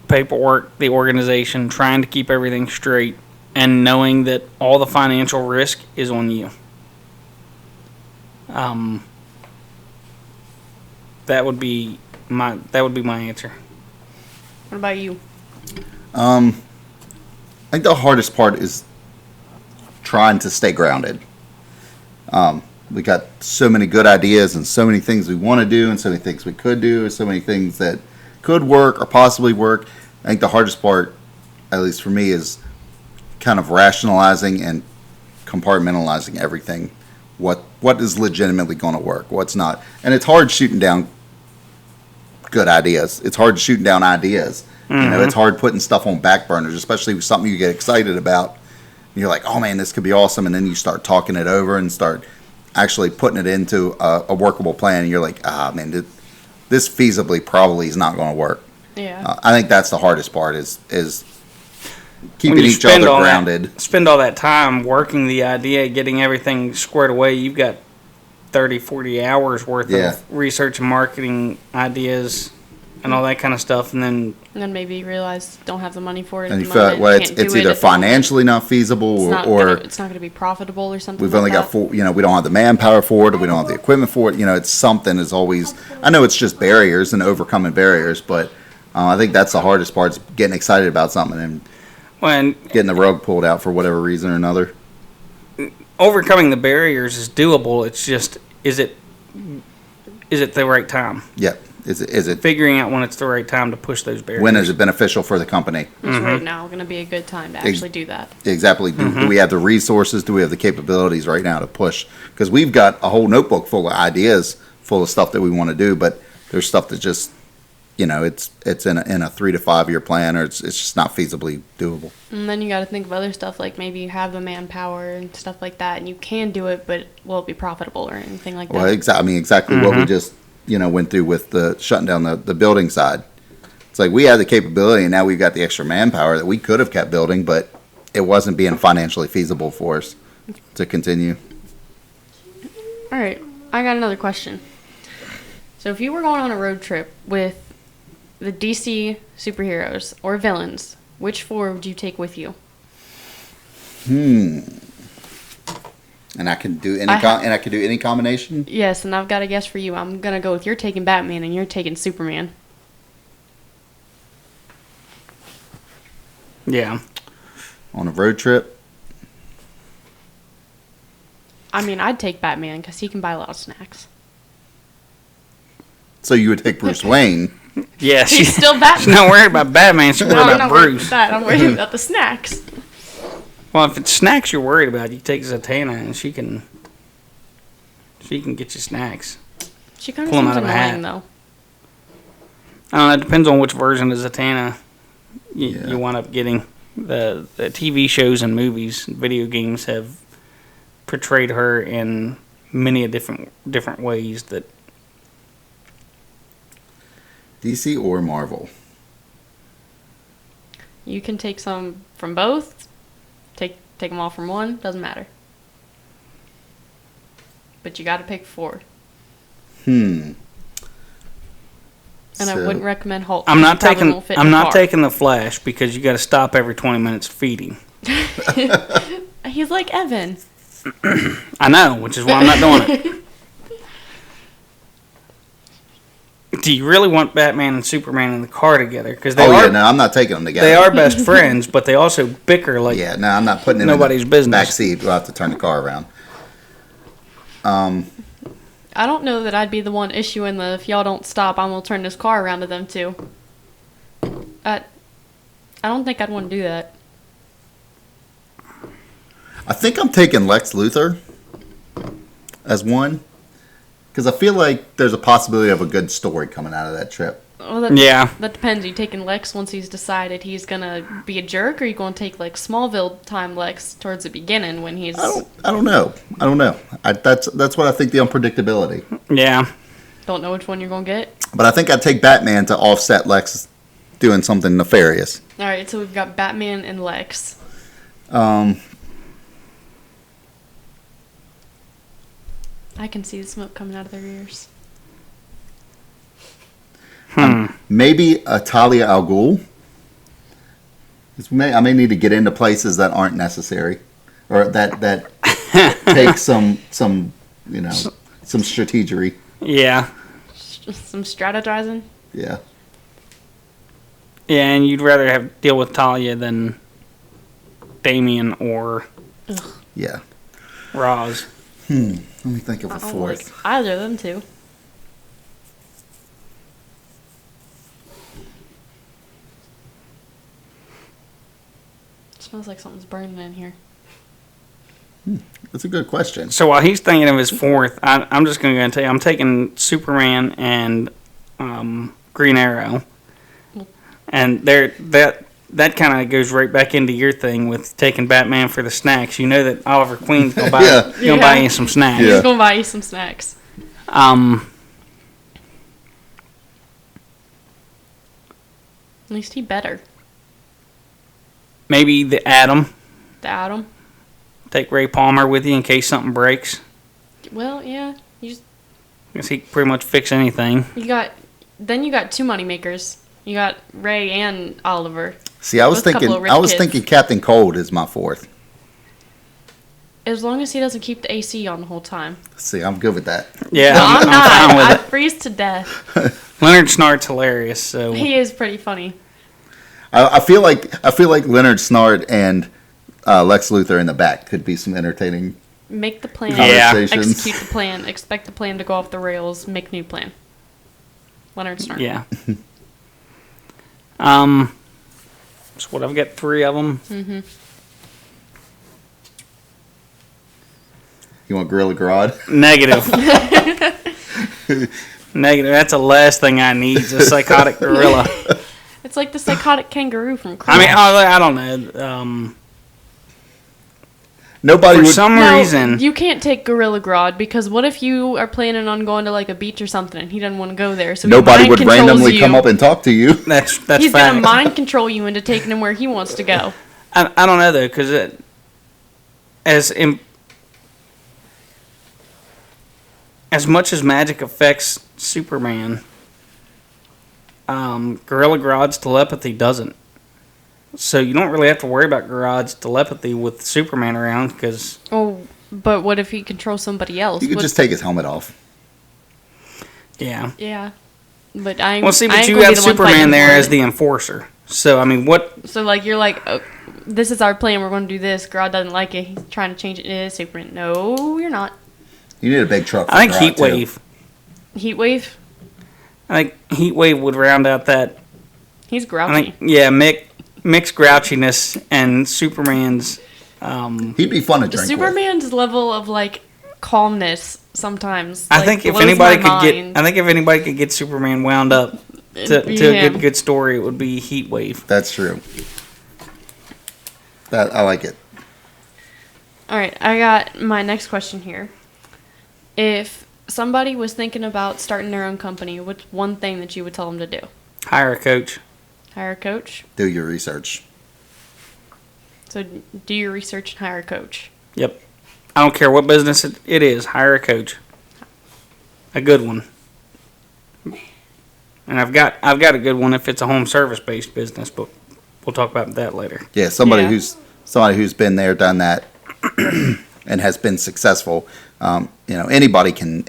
paperwork, the organization, trying to keep everything straight, and knowing that all the financial risk is on you. That would be my answer. What about you? I think the hardest part is trying to stay grounded. We got so many good ideas and so many things we want to do and so many things we could do and so many things that could work or possibly work. I think the hardest part, at least for me, is kind of rationalizing and compartmentalizing everything. What is legitimately going to work, what's not. And it's hard shooting down good ideas. It's hard shooting down ideas. It's hard putting stuff on back burners, especially with something you get excited about. You're like, oh man, this could be awesome, and then you start talking it over and start actually putting it into a workable plan, and you're like, man, this feasibly probably is not going to work. Yeah. I think that's the hardest part is keeping each other grounded. Spend all that time working the idea, getting everything squared away. You've got 30, 40 hours worth of research and marketing ideas and all that kind of stuff, and then maybe you realize don't have the money for it. And you feel like, well, it's either financially not feasible or it's not going to be profitable or something. We've only got we don't have the manpower for it, or we don't have the equipment for it. It's something is always. I know it's just barriers and overcoming barriers, but I think that's the hardest part: is getting excited about something and getting the rug pulled out for whatever reason or another. Overcoming the barriers is doable. It's just, is it the right time? Yeah. Is it figuring out when it's the right time to push those barriers? When is it beneficial for the company? It's right now going to be a good time to actually do that. Exactly. Do we have the resources? Do we have the capabilities right now to push? Because we've got a whole notebook full of ideas, full of stuff that we want to do, but there's stuff that just, it's in a 3 to 5 year plan, or it's just not feasibly doable. And then you got to think of other stuff, like maybe you have the manpower and stuff like that, and you can do it, but will it be profitable or anything like that? Well, exactly what we just went through with the shutting down the building side. It's like we had the capability, and now we've got the extra manpower that we could have kept building, but it wasn't being financially feasible for us to continue. All right, I got another question. So if you were going on a road trip with the DC superheroes or villains, which 4 would you take with you? And I can do any combination? Yes, and I've got a guess for you. I'm going to go with you're taking Batman and you're taking Superman. Yeah. On a road trip? I mean, I'd take Batman because he can buy a lot of snacks. So you would take Bruce Wayne? Yeah, He's still Batman. She's not worried about Batman. She's worried I'm about not worried Bruce. about that. I'm worried about the snacks. Well, if it's snacks you're worried about, you take Zatanna and she can get you snacks. She kind of Pull 'em seems out of a hat. annoying, though. I don't know. It depends on which version of Zatanna you wind up getting. The TV shows and movies, and video games have portrayed her in many different ways that. DC or Marvel? You can take some from both. Take them all from one. Doesn't matter. But you got to pick 4. And I wouldn't recommend Hulk. I'm not taking the Flash because you got to stop every 20 minutes feeding. He's like Evan. I know, which is why I'm not doing it. Do you really want Batman and Superman in the car together? Because I'm not taking them together. They are best friends, but they also bicker like I'm not putting them nobody's in the business. back seat. We'll have to turn the car around. I don't know that I'd be the one issuing the if y'all don't stop, I'm gonna turn this car around to them too. I don't think I'd want to do that. I think I'm taking Lex Luthor as one. Because I feel like there's a possibility of a good story coming out of that trip. Well, that depends. Are you taking Lex once he's decided he's going to be a jerk, or are you going to take, like, Smallville time Lex towards the beginning when he's... I don't know. That's what I think, the unpredictability. Yeah. Don't know which one you're going to get? But I think I'd take Batman to offset Lex doing something nefarious. All right, so we've got Batman and Lex. I can see the smoke coming out of their ears. Maybe a Talia al Ghul. I may need to get into places that aren't necessary, or that take some strategery. Yeah. Some strategizing. Yeah. Yeah, and you'd rather deal with Talia than Damien or Roz. Let me think of a I don't fourth. like either of them two. It smells like something's burning in here. That's a good question. So while he's thinking of his 4th, I'm just going to tell you, I'm taking Superman and Green Arrow, and that kind of goes right back into your thing with taking Batman for the snacks. You know that Oliver Queen's gonna buy you some snacks. He's gonna buy you some snacks. At least he better. Maybe the Atom. The Atom. Take Ray Palmer with you in case something breaks. Well, yeah. Because he can pretty much fix anything. You got two money makers. You got Ray and Oliver. See, I was thinking Captain Cold is my fourth. As long as he doesn't keep the AC on the whole time. See, I'm good with that. Yeah, no, I'm not. fine with I it. freeze to death. Leonard Snart's hilarious. So He is pretty funny. I feel like Leonard Snart and Lex Luthor in the back could be some entertaining Make the plan. conversations. Execute the plan. Expect the plan to go off the rails. Make new plan. Leonard Snart. yeah. So what? I've got 3 of them. Mm-hmm. You want Gorilla Grodd? Negative. Negative. That's the last thing I need. Is a psychotic gorilla. It's like the psychotic kangaroo from I mean, Crash. I don't know. Nobody For would. some reason, You can't take Gorilla Grodd because what if you are planning on going to like a beach or something and he doesn't want to go there? So he Nobody mind would controls randomly you. come up and talk to you. that's He's fact. gonna mind control you into taking him where he wants to go. I don't know though, because as much as magic affects Superman, Gorilla Grodd's telepathy doesn't. So you don't really have to worry about Grodd's telepathy with Superman around, because Oh, but what if he controls somebody else? You could just take his helmet off. yeah. Yeah, but I. Well, see, I but ain't you gonna have be the one Superman fighting there for as it. the enforcer. So I mean, what? So like you're like, oh, this is our plan. We're going to do this. Grodd doesn't like it. He's trying to change it to Superman. No, you're not. You need a big truck. For I think Grodd, too. Heatwave. Heatwave. I think Heatwave would round out that. He's I grouchy. think Mick's grouchiness and Superman's. He'd be fun to drink with. Superman's level of like calmness sometimes. I like, think if blows anybody my could mind. get, I think if anybody could get Superman wound up to It'd be a him. good story, it would be Heatwave. That's true. That I like it. All right, I got my next question here. If somebody was thinking about starting their own company, what's one thing that you would tell them to do? Hire a coach. Hire a coach. Do your research. So do your research and hire a coach. Yep. I don't care what business it is. Hire a coach. A good one. And I've got a good one if it's a home service based business, but we'll talk about that later. Yeah, somebody Yeah. who's been there, done that, and has been successful. Anybody can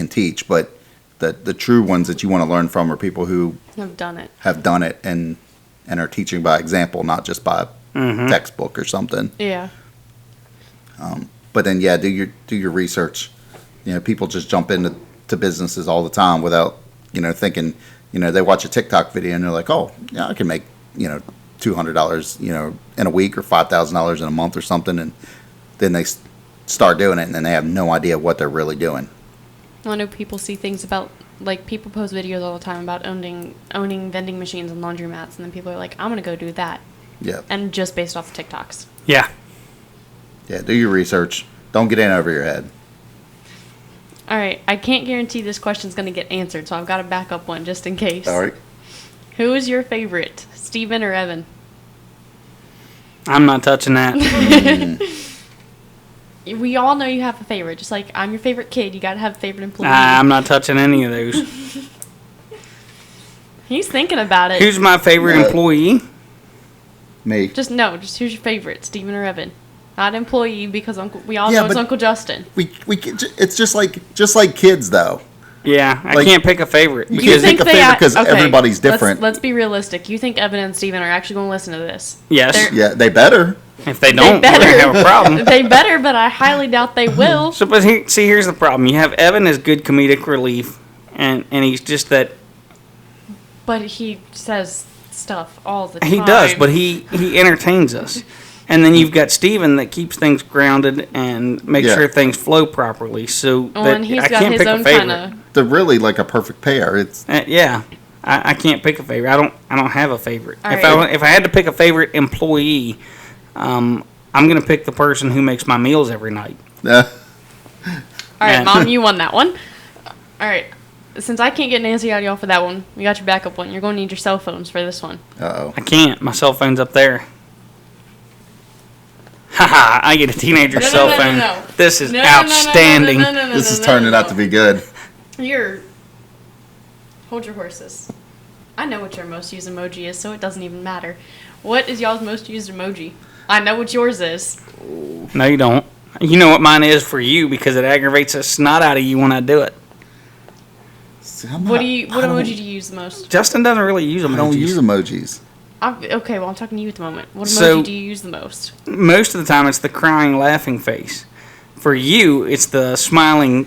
teach, but the true ones that you want to learn from are people who I've done it. have done it and are teaching by example, not just by textbook or something. Yeah. But then, yeah, do your research. People just jump into businesses all the time without thinking. They watch a TikTok video and they're like, oh, yeah, I can make $200 in a week or $5,000 in a month or something, and then they start doing it and then they have no idea what they're really doing. I know people see things about, like, people post videos all the time about owning vending machines and laundromats, and then people are like, I'm going to go do that. Yeah. And just based off the TikToks. Yeah. Yeah, do your research. Don't get in over your head. All right, I can't guarantee this question's going to get answered, so I've got a backup one just in case. All right. Who is your favorite, Steven or Evan? I'm not touching that. We all know you have a favorite. Just like I'm your favorite kid, you got to have a favorite employee. I'm not touching any of those. He's thinking about it. Who's my favorite employee? Me. Just who's your favorite, Steven or Evan? Not employee, because we all Yeah, know it's but- Uncle Justin. It's just like kids though. Yeah, I Like- can't pick a favorite You because think- pick a favorite 'cause everybody's different. Let's be realistic. You think Evan and Steven are actually going to listen to this? yes, They're- Yeah, they better. if they don't, we're gonna have a problem. They better, but I highly doubt they will. So, but here's the problem. You have Evan as good comedic relief, and he's just that. But he says stuff all the time. He does, but he entertains us. And then you've got Steven that keeps things grounded and makes Yeah. sure things flow properly. So Oh, that and he's I got can't his pick a own favorite. kind of. They're really like a perfect pair. It's Yeah. I can't pick a favorite. I don't have a favorite. All If right. I had to pick a favorite employee, I'm gonna pick the person who makes my meals every night. All right, And- Mom, you won that one. All right. Since I can't get Nancy out of y'all for that one, we got your backup one. You're going to need your cell phones for this one. Uh-oh. I can't. My cell phone's up there. Haha! I get a teenager No, no, cell no, no, phone. no. This is No, no, no, no, no, outstanding. no, no, no, This is no, turning no, out to be good. You're. Hold your horses. I know what your most used emoji is, so it doesn't even matter. What is y'all's most used emoji? I know what yours is. No, you don't. You know what mine is for you because it aggravates the snot out of you when I do it. See, What emoji do you use the most? Justin doesn't really use emojis. I don't use emojis. Okay, well I'm talking to you at the moment. What emoji So- do you use the most? Most of the time, it's the crying, laughing face. For you, it's the smiling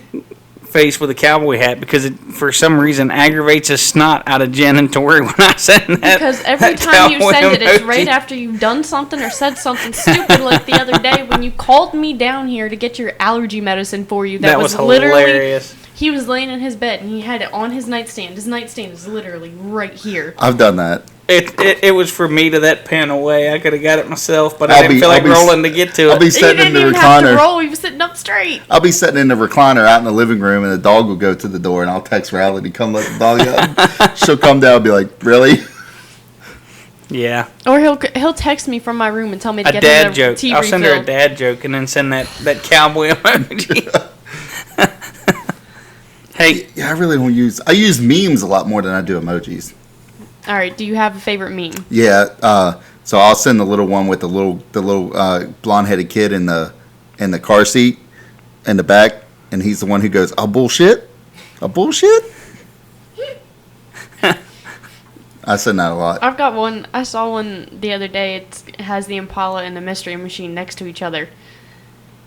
face with a cowboy hat because it, for some reason, aggravates the snot out of Jen and Tori when I send that. Because every that time you cowboy send it, it's emoji. right after you've done something or said something stupid, like the other day when you called me down here to get your allergy medicine for you. That was literally. hilarious. He was laying in his bed and he had it on his nightstand. His nightstand is literally right here. I've done that. It was for me to that pen away. I could have got it myself, but I I'll didn't be- feel like I'll be- rolling to get to I'll be it. He sitting in didn't the even have to recliner. roll. He was sitting up straight. I'll be sitting in the recliner out in the living room, and the dog will go to the door, and I'll text Riley to come let the dog out. She'll come down and be like, "Really?" Yeah, Or he'll text me from my room and tell me to a get dad him joke. tea I'll send her a refilled. dad joke and then send that cowboy emoji. Hey, Yeah, I really don't use. I use memes a lot more than I do emojis. All right. Do you have a favorite meme? Yeah, so I'll send the little one with the little blonde-headed kid in the car seat in the back, and he's the one who goes, "Oh bullshit, oh bullshit." I send that a lot. I've got one. I saw one the other day. It has the Impala and the Mystery Machine next to each other.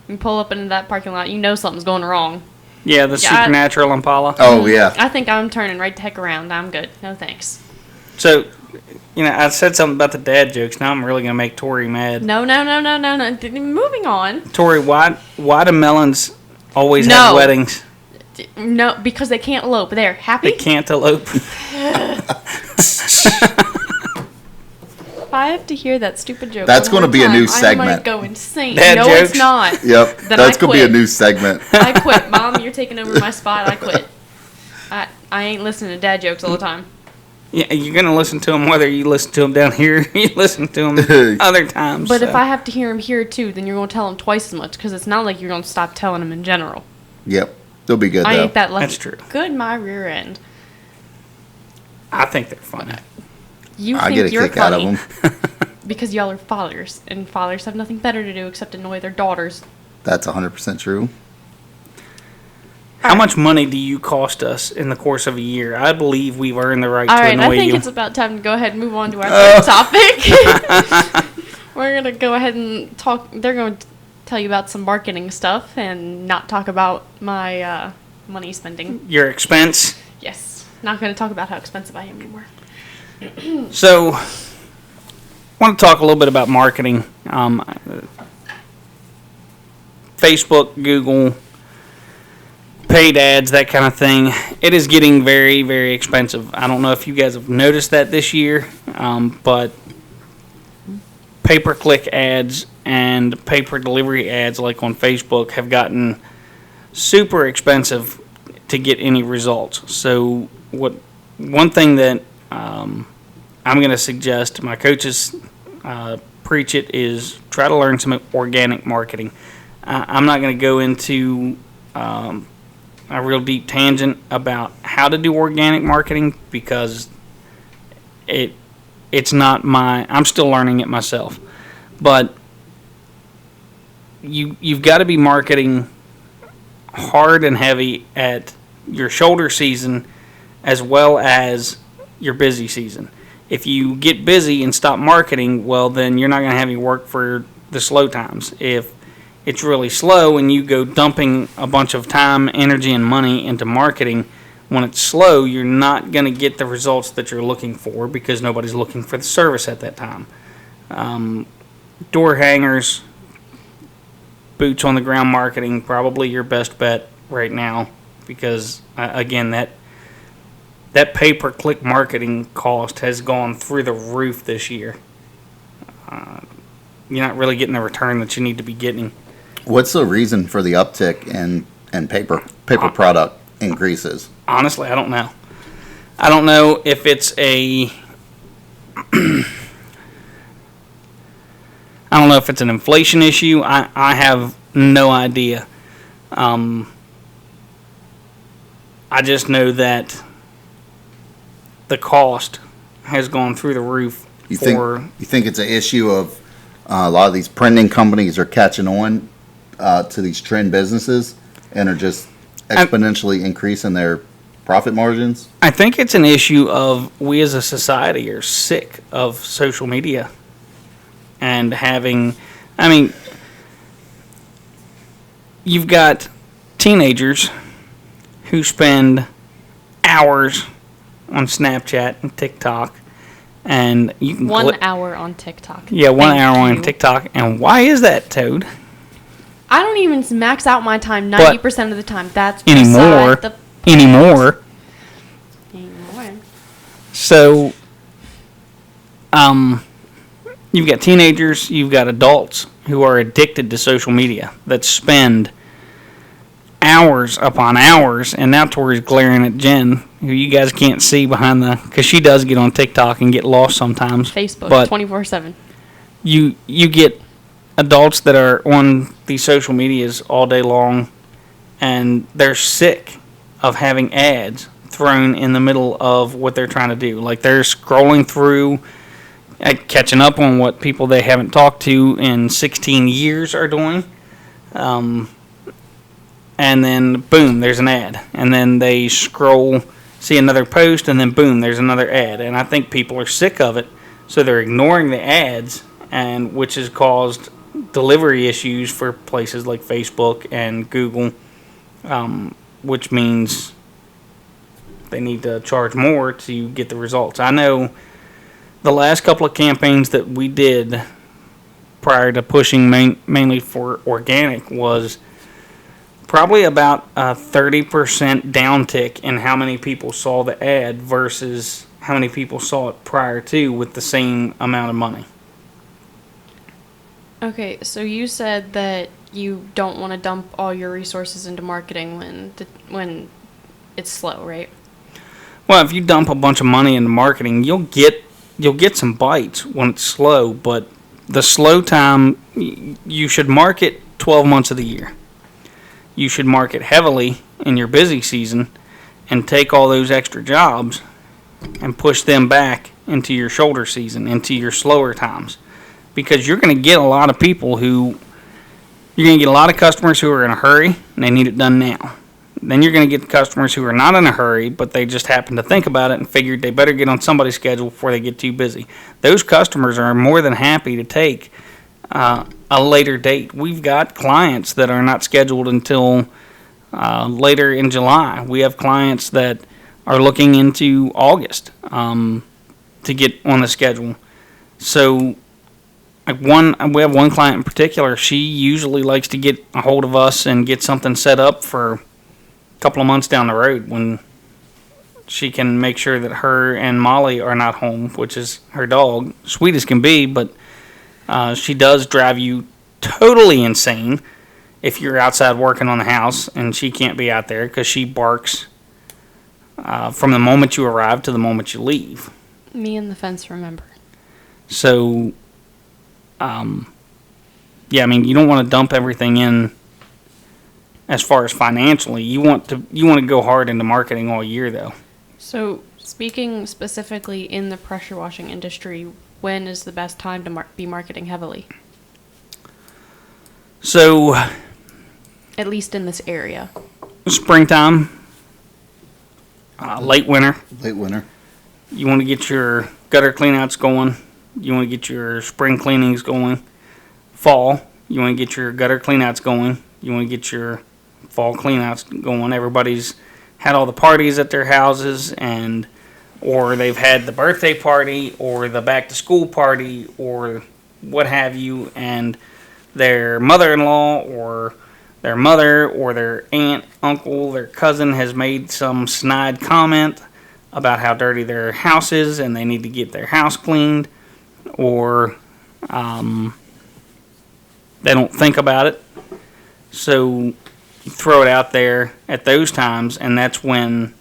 You pull up into that parking lot, you know something's going wrong. yeah, the Yeah, supernatural Impala. Oh yeah, I think I'm turning right the heck around. I'm good. No thanks. So, I said something about the dad jokes. Now I'm really gonna make Tori mad. No. Moving on. Tori, why do melons always No. have weddings? No, because they can't elope. There, happy? They can't elope. If I have to hear that stupid joke, That's one gonna more be a time, new I segment. might go insane. Dad no, jokes? it's not. yep. Then That's I gonna be a quit. new segment. I quit, Mom. You're taking over my spot. I quit. I ain't listening to dad jokes all the time. Yeah, you're gonna listen to them whether you listen to them down here, or you listen to them other times. But so. if I have to hear him here too, then you're gonna tell him twice as much because it's not like you're gonna stop telling him in general. Yep, they'll be good I though. ain't that lucky. That's true. Good, my rear end. I think they're funny. You I think get a you're kick out funny of them. because y'all are fathers, and fathers have nothing better to do except annoy their daughters. That's 100% true. How much money do you cost us in the course of a year? I believe we've earned the right All to right, annoy I think you. it's about time to go ahead and move on to our third topic. We're gonna go ahead and talk. They're going to tell you about some marketing stuff and not talk about my money spending. Your expense. Yes, not going to talk about how expensive I am anymore. So, I want to talk a little bit about marketing. Facebook, Google, paid ads, that kind of thing. It is getting very, very expensive. I don't know if you guys have noticed that this year, but pay-per-click ads and pay-per-delivery ads like on Facebook have gotten super expensive to get any results. So one thing that I'm going to suggest, my coaches preach it, is try to learn some organic marketing. I'm not going to go into a real deep tangent about how to do organic marketing because it's not I'm still learning it myself. But you've got to be marketing hard and heavy at your shoulder season as well as your busy season. If you get busy and stop marketing, well, then you're not going to have any work for the slow times. If it's really slow and you go dumping a bunch of time, energy, and money into marketing, when it's slow, you're not going to get the results that you're looking for because nobody's looking for the service at that time. Door hangers, boots on the ground marketing, probably your best bet right now because, again, that pay-per-click marketing cost has gone through the roof this year. You're not really getting the return that you need to be getting. What's the reason for the uptick in paper product increases? Honestly, I don't know. I don't know if it's a I don't know if it's an inflation issue. I have no idea. I just know that the cost has gone through the roof. You think it's an issue of a lot of these printing companies are catching on to these trend businesses and are just exponentially increasing their profit margins? I think it's an issue of we as a society are sick of social media and having, I mean, you've got teenagers who spend hours on Snapchat and TikTok, and you can 1 hour on TikTok. Yeah, 1 Thank hour on you. TikTok. And why is that, Toad? I don't even max out my time 90% of the time. That's Anymore. beside the Anymore. So, you've got teenagers, you've got adults who are addicted to social media that spend hours upon hours, and now Tori's glaring at Jen, who you guys can't see behind because she does get on TikTok and get lost sometimes. Facebook, but 24/7. You get adults that are on these social medias all day long, and they're sick of having ads thrown in the middle of what they're trying to do. Like, they're scrolling through, catching up on what people they haven't talked to in 16 years are doing. And then, boom, there's an ad. And then they scroll, see another post, and then, boom, there's another ad. And I think people are sick of it, so they're ignoring the ads, and which has caused delivery issues for places like Facebook and Google, which means they need to charge more to get the results. I know the last couple of campaigns that we did prior to pushing mainly for organic was probably about a 30% downtick in how many people saw the ad versus how many people saw it prior to with the same amount of money. Okay, so you said that you don't want to dump all your resources into marketing when it's slow, right? Well, if you dump a bunch of money into marketing, you'll get some bites when it's slow, but the slow time, you should market 12 months of the year. You should market heavily in your busy season and take all those extra jobs and push them back into your shoulder season, into your slower times. Because you're going to get a lot of people you're going to get a lot of customers who are in a hurry and they need it done now. Then you're going to get customers who are not in a hurry, but they just happen to think about it and figured they better get on somebody's schedule before they get too busy. Those customers are more than happy to take a later date. We've got clients that are not scheduled until later in July. We have clients that are looking into August to get on the schedule. So we have one client in particular. She usually likes to get a hold of us and get something set up for a couple of months down the road when she can make sure that her and Molly are not home, which is her dog. Sweet as can be, but she does drive you totally insane if you're outside working on the house and she can't be out there because she barks from the moment you arrive to the moment you leave. Me and the fence remember. So, yeah, I mean, you don't want to dump everything in as far as financially. You want to go hard into marketing all year, though. So, speaking specifically in the pressure washing industry, when is the best time to be marketing heavily? So, at least in this area. Springtime, late winter. Late winter. You want to get your gutter cleanouts going. You want to get your spring cleanings going. Fall, you want to get your gutter cleanouts going. You want to get your fall cleanouts going. Everybody's had all the parties at their houses, or they've had the birthday party or the back to school party or what have you, and their mother-in-law or their mother or their aunt, uncle, their cousin has made some snide comment about how dirty their house is and they need to get their house cleaned, or they don't think about it. So you throw it out there at those times, and that's when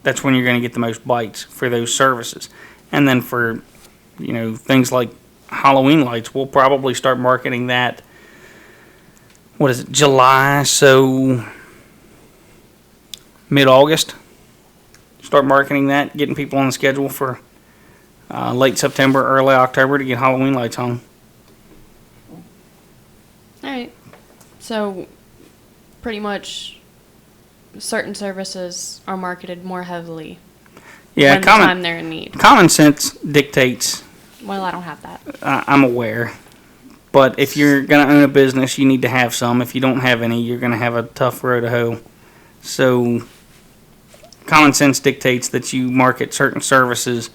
you're going to get the most bites for those services. And then for things like Halloween lights, we'll probably start marketing that. What is it? July, so mid-August. Start marketing that, getting people on the schedule for late September, early October to get Halloween lights hung. All right. So, pretty much, certain services are marketed more heavily. Yeah, when the time they're in need. Common sense dictates. Well, I don't have that. I'm aware. But if you're going to own a business, you need to have some. If you don't have any, you're going to have a tough row to hoe. So, common sense dictates that you market certain services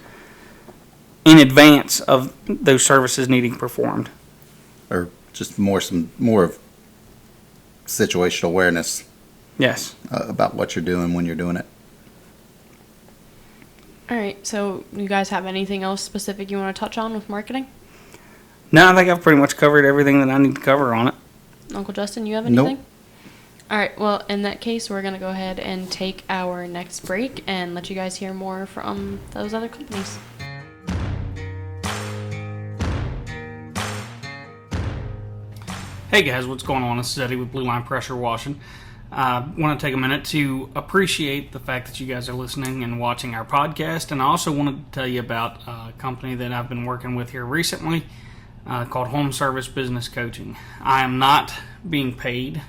in advance of those services needing performed. Or just more of situational awareness. Yes. About what you're doing when you're doing it. All right. So, you guys have anything else specific you want to touch on with marketing? No, I think I've pretty much covered everything that I need to cover on it. Uncle Justin, you have anything? Nope. All right. Well, in that case, we're going to go ahead and take our next break and let you guys hear more from those other companies. Hey guys, what's going on? This is Eddie with Blue Line Pressure Washing. I want to take a minute to appreciate the fact that you guys are listening and watching our podcast, and I also wanted to tell you about a company that I've been working with here recently called Home Service Business Coaching. I am not being paid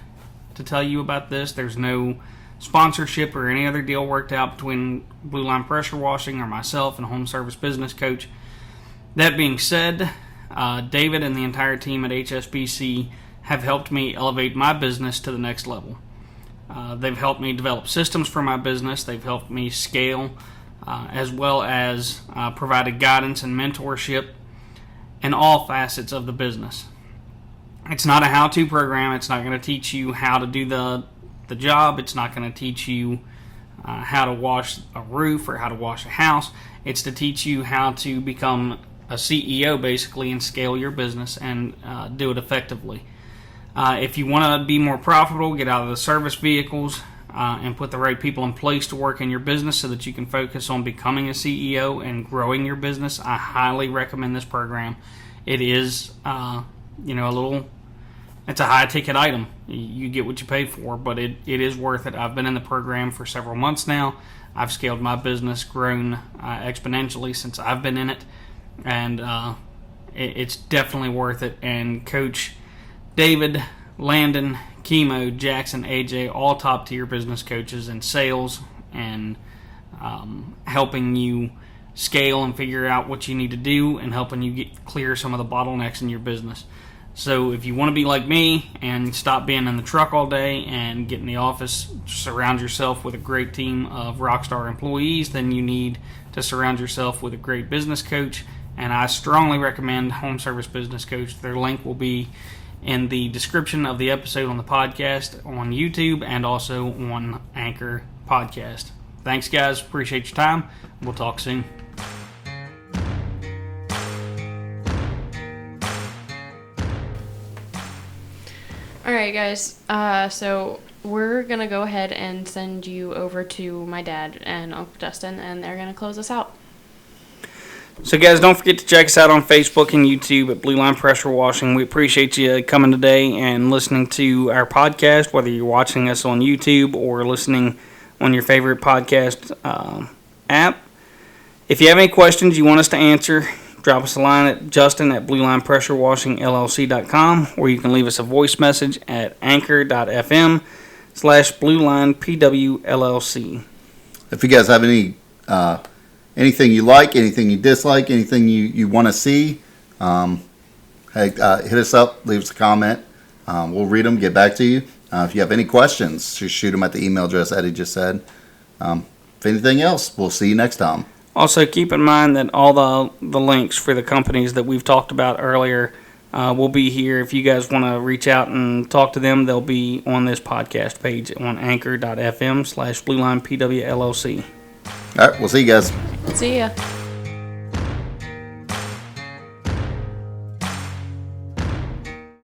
to tell you about this. There's no sponsorship or any other deal worked out between Blue Line Pressure Washing or myself and Home Service Business Coach. That being said, David and the entire team at HSBC have helped me elevate my business to the next level. They've helped me develop systems for my business. They've helped me scale, as well as provided guidance and mentorship in all facets of the business. It's not a how-to program. It's not going to teach you how to do the job. It's not going to teach you how to wash a roof or how to wash a house. It's to teach you how to become a CEO, basically, and scale your business and do it effectively. If you want to be more profitable, get out of the service vehicles and put the right people in place to work in your business so that you can focus on becoming a CEO and growing your business, I highly recommend this program. It is, it's a high-ticket item. You get what you pay for, but it is worth it. I've been in the program for several months now. I've scaled my business, grown exponentially since I've been in it, and it's definitely worth it. And Coach David, Landon, Chemo, Jackson, AJ, all top-tier business coaches in sales and helping you scale and figure out what you need to do and helping you clear some of the bottlenecks in your business. So if you want to be like me and stop being in the truck all day and get in the office, surround yourself with a great team of rockstar employees, then you need to surround yourself with a great business coach. And I strongly recommend Home Service Business Coach. Their link will be in the description of the episode on the podcast on YouTube and also on Anchor Podcast. Thanks, guys. Appreciate your time. We'll talk soon. All right, guys. So we're going to go ahead and send you over to my dad and Uncle Justin, and they're going to close us out. So, guys, don't forget to check us out on Facebook and YouTube at Blue Line Pressure Washing. We appreciate you coming today and listening to our podcast, whether you're watching us on YouTube or listening on your favorite podcast app. If you have any questions you want us to answer, drop us a line at justin@bluelinepressurewashingllc.com, or you can leave us a voice message at anchor.fm/bluelinepwllc. If you guys have any anything you like, anything you dislike, anything you want to see, hit us up, leave us a comment. We'll read them, get back to you. If you have any questions, just shoot them at the email address Eddie just said. If anything else, we'll see you next time. Also, keep in mind that all the links for the companies that we've talked about earlier will be here. If you guys want to reach out and talk to them, they'll be on this podcast page on anchor.fm/bluelinepwllc. All right, we'll see you guys. See ya.